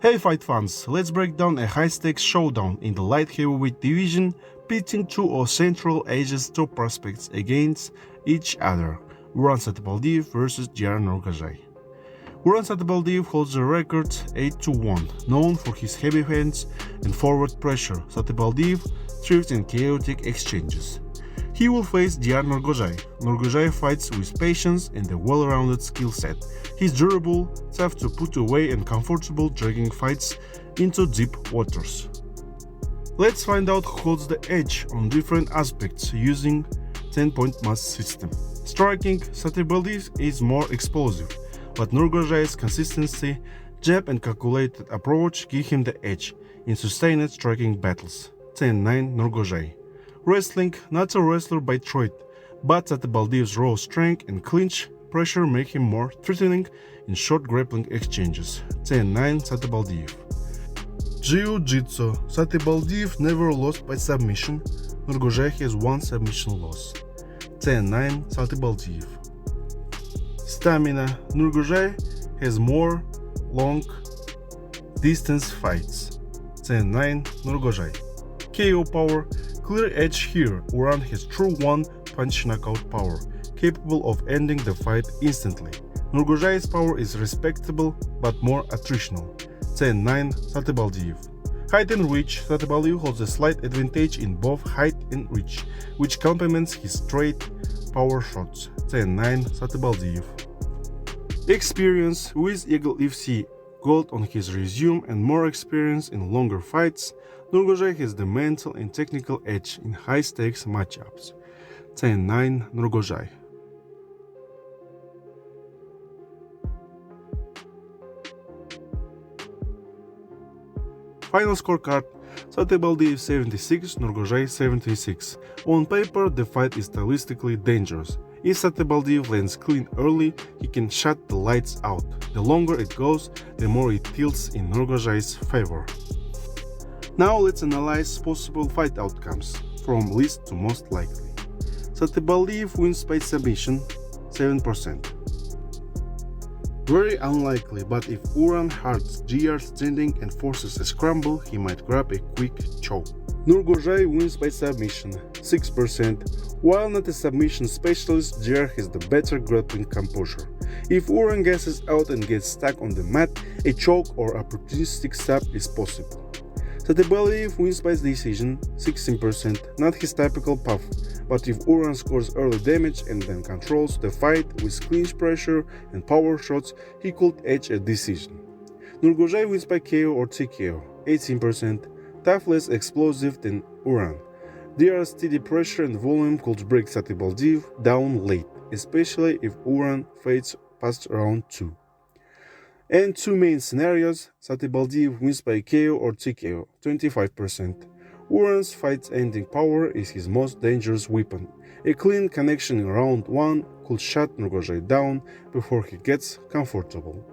Hey fight fans, let's break down a high-stakes showdown in the light heavyweight division, pitting two of Central Asia's top prospects against each other, Uran Satybaldiev versus Diyar Nurgozhay. Uran Satybaldiev holds the record 8-1, known for his heavy hands and forward pressure. Satybaldiev thrives in chaotic exchanges. He will face Diyar Nurgozhay. Nurgozhay fights with patience and a well-rounded skill set. He's durable, tough to put away and comfortable dragging fights into deep waters. Let's find out who holds the edge on different aspects using 10-point mass system. Striking, Satybaldiev is more explosive, but Nurgozhay's consistency, jab and calculated approach give him the edge in sustained striking battles. 10-9 Nurgozhay. Wrestling, not a wrestler by trade, but Satybaldiev's raw strength and clinch pressure make him more threatening in short grappling exchanges. 10-9 Satybaldiev. Jiu-Jitsu, Satybaldiev never lost by submission. Nurgozhay has one submission loss. 10-9 Satybaldiev. Stamina, Nurgozhay has more long distance fights. 10-9 Nurgozhay. KO power, clear edge here. Uran has true one-punch knockout power, capable of ending the fight instantly. Nurgozhay's power is respectable but more attritional. 10-9 Satybaldiev. Height and reach, Satybaldiev holds a slight advantage in both height and reach, which complements his straight power shots. 10-9 Satybaldiev. Experience, with Eagle UFC gold on his resume and more experience in longer fights, Nurgozhay has the mental and technical edge in high-stakes matchups. 10-9 Nurgozhay. Final scorecard: Satybaldiev 76, Nurgozhay 76. On paper, the fight is stylistically dangerous. If Satybaldiev lands clean early, he can shut the lights out. The longer it goes, the more it tilts in Nurgozhay's favor. Now let's analyze possible fight outcomes, from least to most likely. Satybaldiev wins by submission, 7%. Very unlikely, but if Uran hurts Diyar standing and forces a scramble, he might grab a quick choke. Nurgozhay wins by submission, 6%. While not a submission specialist, Diyar has the better grappling composure. If Uran gasses out and gets stuck on the mat, a choke or opportunistic stab is possible. Satybaldiev wins by decision, 16%, not his typical puff, but if Uran scores early damage and then controls the fight with clinch pressure and power shots, he could edge a decision. Nurgozhay wins by KO or TKO, 18%, tough, less explosive than Uran. Diyar's steady pressure and volume could break Satybaldiev down late, especially if Uran fades past round 2. And two main scenarios: Satybaldiev wins by KO or TKO, 25%. Uran's fight-ending power is his most dangerous weapon. A clean connection in round 1 could shut Nurgozhay down before he gets comfortable.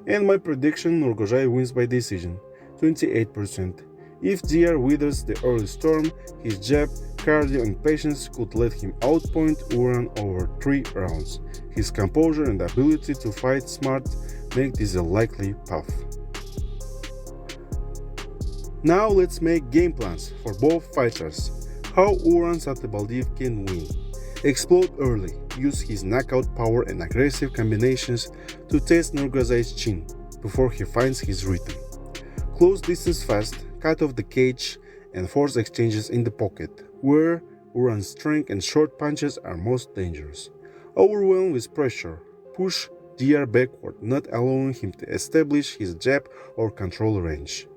And my prediction: Nurgozhay wins by decision, 28%. If Diyar withers the early storm, his jab, cardio and patience could let him outpoint Uran over 3 rounds. His composure and ability to fight smart make this a likely path. Now let's make game plans for both fighters. How Uran Satybaldiev can win. Explode early. Use his knockout power and aggressive combinations to test Nurgozhay's chin before he finds his rhythm. Close distance fast, cut off the cage and force exchanges in the pocket, where Uran's strength and short punches are most dangerous. Overwhelm with pressure. Push Diyar backward, not allowing him to establish his jab or control range.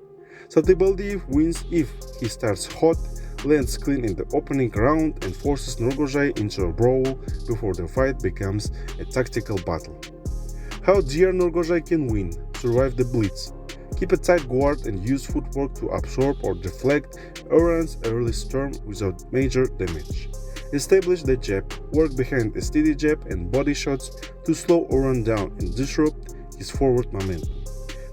Satybaldiev wins if he starts hot, lands clean in the opening round and forces Nurgozhay into a brawl before the fight becomes a tactical battle. How Diyar Nurgozhay can win. Survive the blitz. Keep a tight guard and use footwork to absorb or deflect Uran's early storm without major damage. Establish the jab, work behind a steady jab and body shots to slow Uran down and disrupt his forward momentum.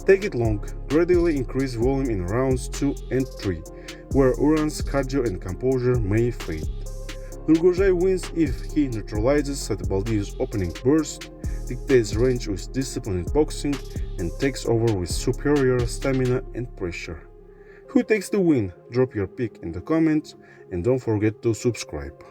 Take it long, gradually increase volume in rounds 2 and 3, where Uran's cardio and composure may fade. Nurgozhay wins if he neutralizes Satybaldiev's opening burst, dictates range with discipline in boxing and takes over with superior stamina and pressure. Who takes the win? Drop your pick in the comments and don't forget to subscribe.